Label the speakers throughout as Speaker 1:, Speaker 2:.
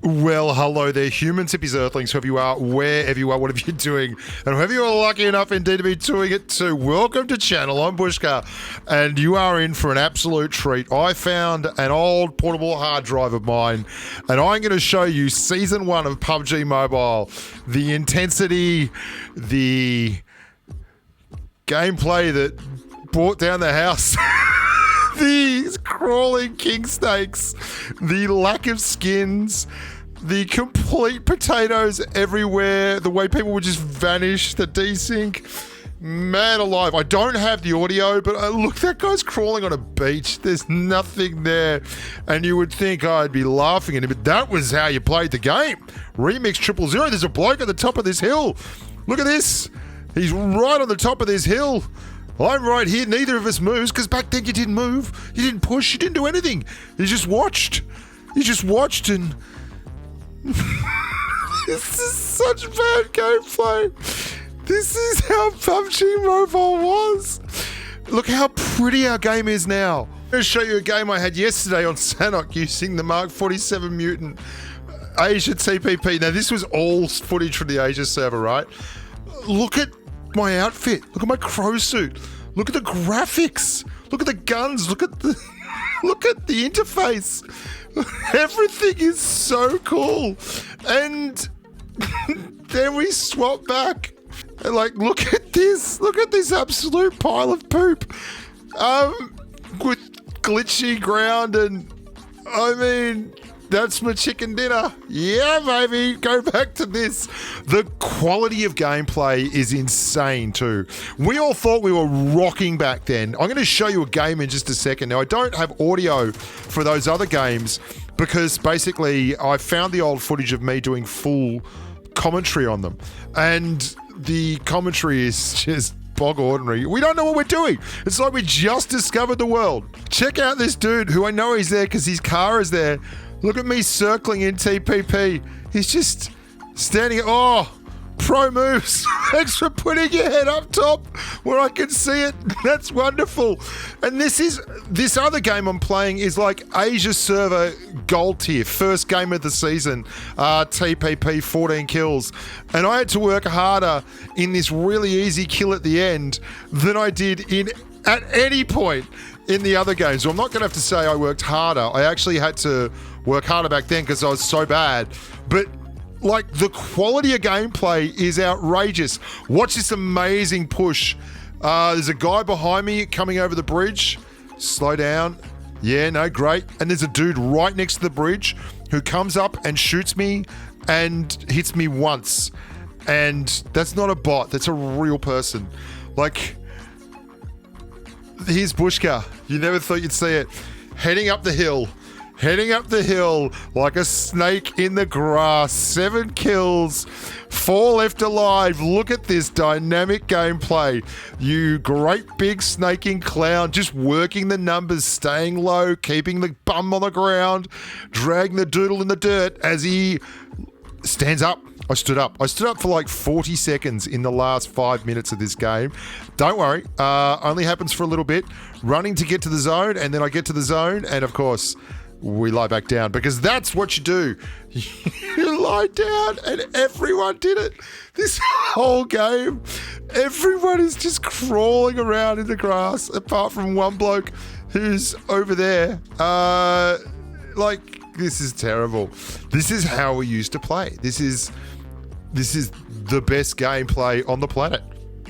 Speaker 1: Well, hello there, humans, hippies, earthlings, whoever you are, wherever you are, whatever you're doing, and whoever you are lucky enough indeed to be doing it too. Welcome to channel. I'm Bushka, and you are in for an absolute treat. I found an old portable hard drive of mine, and I'm going to show you Season 1 of Pubg Mobile. The intensity, the gameplay that brought down the house. These crawling king snakes, the lack of skins, the complete potatoes everywhere, the way people would just vanish, the desync. Man alive, I don't have the audio, but look, that guy's crawling on a beach. There's nothing there. And you would think I'd be laughing at him, but that was how you played the game. Remix 000, there's a bloke at the top of this hill. Look at this. He's right on the top of this hill. I'm right here, neither of us moves, because back then you didn't move, you didn't push, you didn't do anything. You just watched. You just watched and... This is such bad gameplay. This is how Pubg Mobile was. Look how pretty our game is now. I'm going to show you a game I had yesterday on Sanok using the Mark 47 Mutant Asia TPP. Now this was all footage from the Asia server, right? Look at my outfit. Look at my crow suit. Look at the graphics. Look at the guns. Look at the interface. Everything is so cool. And then we swap back. And look at this. Look at this absolute pile of poop. With glitchy ground and I mean, that's my chicken dinner. Yeah, baby. Go back to this. The quality of gameplay is insane too. We all thought we were rocking back then. I'm going to show you a game in just a second. Now, I don't have audio for those other games because basically I found the old footage of me doing full commentary on them. And the commentary is just bog ordinary. We don't know what we're doing. It's like we just discovered the world. Check out this dude who I know he's there because his car is there. Look at me circling in TPP. He's just standing. Oh, pro moves. Thanks for putting your head up top where I can see it. That's wonderful. And this other game I'm playing is like Asia server gold tier. First game of the season. TPP 14 kills. And I had to work harder in this really easy kill at the end than I did at any point in the other games. So I'm not going to have to say I worked harder. I actually had to work harder back then because I was so bad. But the quality of gameplay is outrageous. Watch this amazing push. There's a guy behind me coming over the bridge. Slow down. Yeah, no, great. And there's a dude right next to the bridge who comes up and shoots me and hits me once. And that's not a bot. That's a real person. Here's Bushka. You never thought you'd see it. Heading up the hill like a snake in the grass. 7 kills, 4 left alive. Look at this dynamic gameplay. You great big snaking clown, just working the numbers, staying low, keeping the bum on the ground, dragging the doodle in the dirt as he stands up. I stood up for like 40 seconds in the last 5 minutes of this game. Don't worry, only happens for a little bit. Running to get to the zone, and then I get to the zone, and of course, we lie back down because that's what you do. You lie down, and everyone did it. This whole game, everyone is just crawling around in the grass, apart from one bloke who's over there. This is terrible. This is how we used to play. This is the best gameplay on the planet.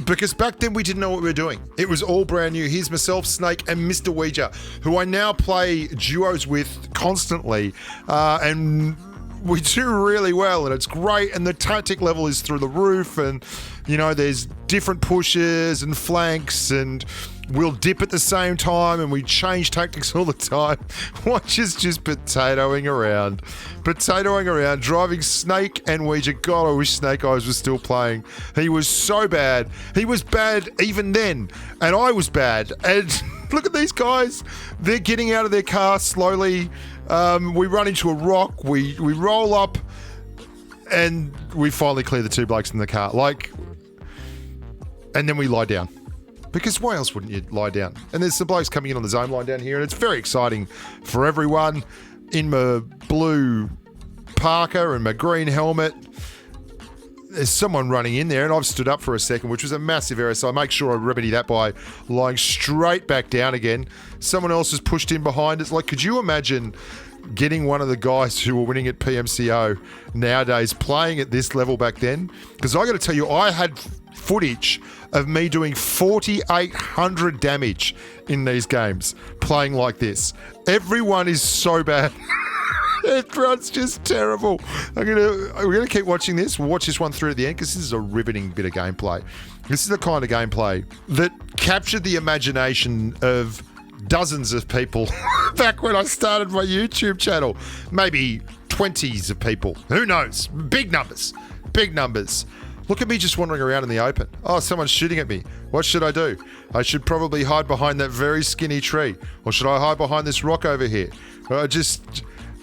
Speaker 1: Because back then we didn't know what we were doing. It was all brand new. Here's myself, Snake, and Mr. Ouija, who I now play duos with constantly. And we do really well, and it's great. And the tactic level is through the roof. And, there's different pushes and flanks, and we'll dip at the same time, and we change tactics all the time. Watch us just potatoing around, driving Snake and Ouija. God, I wish Snake Eyes was still playing. He was so bad. He was bad even then, and I was bad. And look at these guys. They're getting out of their car slowly. We run into a rock. We roll up, and we finally clear the 2 blokes in the car. And then we lie down. Because why else wouldn't you lie down? And there's some blokes coming in on the zone line down here, and it's very exciting for everyone in my blue parka and my green helmet. There's someone running in there, and I've stood up for a second, which was a massive error, so I make sure I remedy that by lying straight back down again. Someone else has pushed in behind us. Like, could you imagine getting one of the guys who were winning at PMCO nowadays playing at this level back then? Because I got to tell you, I had footage of me doing 4,800 damage in these games playing like this. Everyone is so bad. Everyone's just terrible. We're gonna keep watching this. We'll watch this one through to the end because this is a riveting bit of gameplay. This is the kind of gameplay that captured the imagination of dozens of people back when I started my YouTube channel. Maybe 20s of people. Who knows? Big numbers. Big numbers. Look at me just wandering around in the open. Oh, someone's shooting at me. What should I do? I should probably hide behind that very skinny tree. Or should I hide behind this rock over here?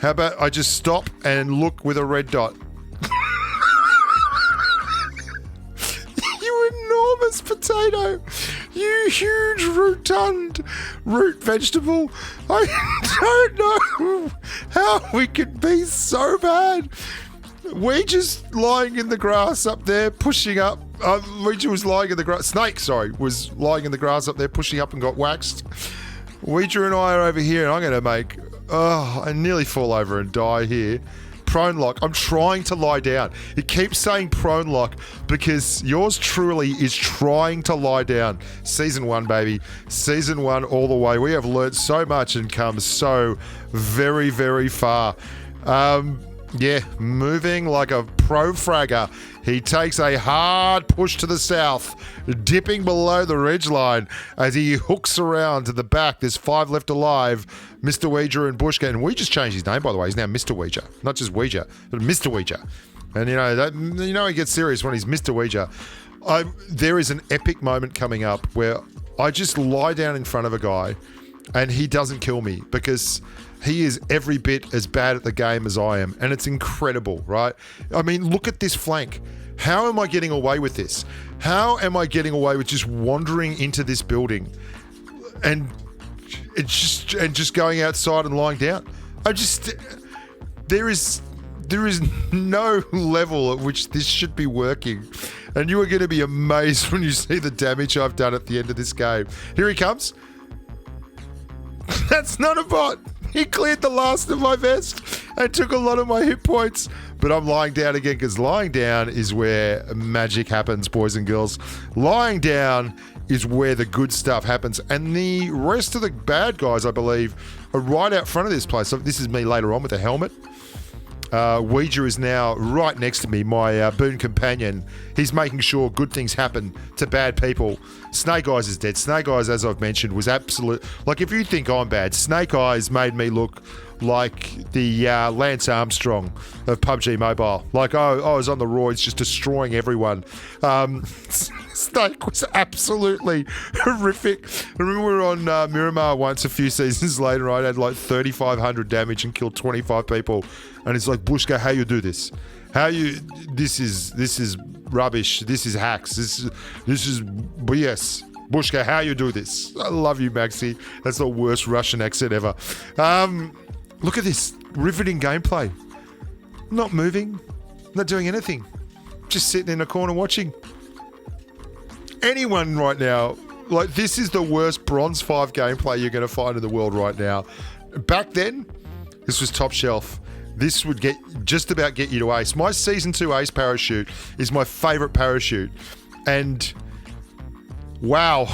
Speaker 1: How about I just stop and look with a red dot? You enormous potato. You huge rotund root vegetable. I don't know how we could be so bad. We just lying in the grass up there, pushing up. Ouija was lying in the grass. Snake, sorry, was lying in the grass up there, pushing up and got waxed. Ouija and I are over here, and I'm going to make... Oh, I nearly fall over and die here. Prone lock. I'm trying to lie down. It keeps saying prone lock because yours truly is trying to lie down. Season 1, baby. Season 1 all the way. We have learnt so much and come so very, very far. Yeah, moving like a pro fragger. He takes a hard push to the south, dipping below the ridgeline as he hooks around to the back. There's 5 left alive. Mr. Ouija and Bushka. And we just changed his name, by the way. He's now Mr. Ouija. Not just Ouija, but Mr. Ouija. And he gets serious when he's Mr. Ouija. There is an epic moment coming up where I just lie down in front of a guy and he doesn't kill me because he is every bit as bad at the game as I am. And it's incredible, right? I mean, look at this flank. How am I getting away with this? How am I getting away with just wandering into this building and just going outside and lying down? There is no level at which this should be working. And you are going to be amazed when you see the damage I've done at the end of this game. Here he comes. That's not a bot. He cleared the last of my vest and took a lot of my hit points. But I'm lying down again because lying down is where magic happens, boys and girls. Lying down is where the good stuff happens. And the rest of the bad guys, I believe, are right out front of this place. So this is me later on with a helmet. Ouija is now right next to me, my boon companion. He's making sure good things happen to bad people. Snake Eyes is dead. Snake Eyes, as I've mentioned, was absolute... Like, if you think I'm bad, Snake Eyes made me look like the Lance Armstrong of PUBG Mobile. Like, I was on the roids just destroying everyone. Snake was absolutely horrific. I remember we were on Miramar once a few seasons later. I had like 3,500 damage and killed 25 people. And it's like, Bushka, how you do this? This is rubbish. This is hacks. This is BS. Bushka, how you do this? I love you, Maxi. That's the worst Russian accent ever. Look at this. Riveting gameplay. Not moving. Not doing anything. Just sitting in a corner watching. Anyone right now, like, this is the worst Bronze 5 gameplay you're going to find in the world right now. Back then, this was top shelf. This would just about get you to ace. My Season 2 ace parachute is my favourite parachute. And wow.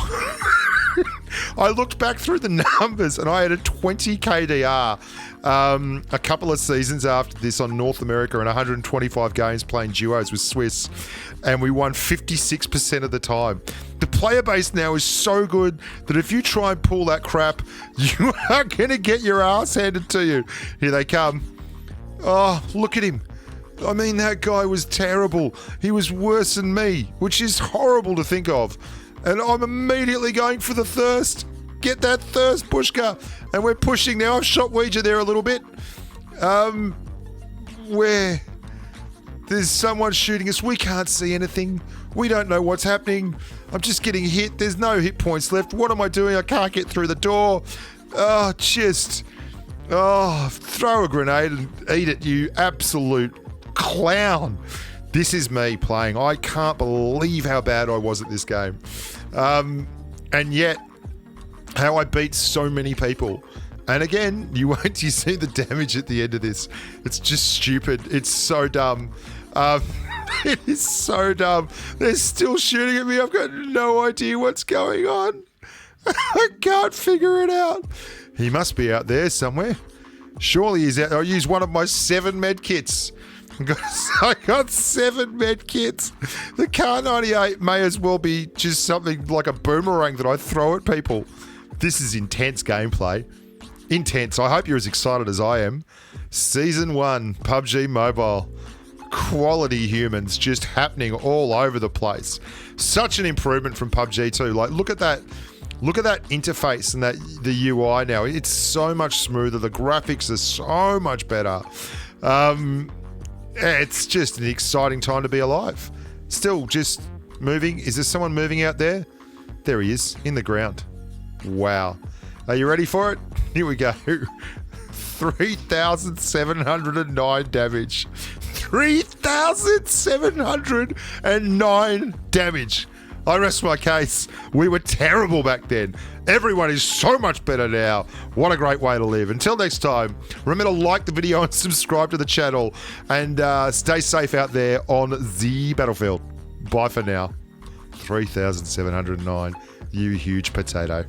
Speaker 1: I looked back through the numbers and I had a 20 KDR a couple of seasons after this on North America and 125 games playing duos with Swiss. And we won 56% of the time. The player base now is so good that if you try and pull that crap, you are going to get your ass handed to you. Here they come. Oh, look at him. I mean, that guy was terrible. He was worse than me, which is horrible to think of. And I'm immediately going for the thirst. Get that thirst, Bushka. And we're pushing now. I've shot Ouija there a little bit. Where there's someone shooting us. We can't see anything. We don't know what's happening. I'm just getting hit. There's no hit points left. What am I doing? I can't get through the door. Oh, Oh, throw a grenade and eat it, you absolute clown. This is me playing. I can't believe how bad I was at this game. And yet, how I beat so many people. And again, you see the damage at the end of this. It's just stupid. It's so dumb. It is so dumb. They're still shooting at me. I've got no idea what's going on. I can't figure it out. He must be out there somewhere. Surely he's out. I'll use one of my 7 med kits. I got 7 med kits. The Kar 98 may as well be just something like a boomerang that I throw at people. This is intense gameplay. Intense. I hope you're as excited as I am. Season 1, PUBG Mobile. Quality humans just happening all over the place. Such an improvement from PUBG 2. Like, look at that. Look at that interface and the UI now. It's so much smoother. The graphics are so much better. It's just an exciting time to be alive. Still just moving. Is there someone moving out there? There he is, in the ground. Wow. Are you ready for it? Here we go. 3,709 damage. 3,709 damage. I rest my case. We were terrible back then. Everyone is so much better now. What a great way to live. Until next time, remember to like the video and subscribe to the channel. And stay safe out there on the battlefield. Bye for now. 3,709. You huge potato.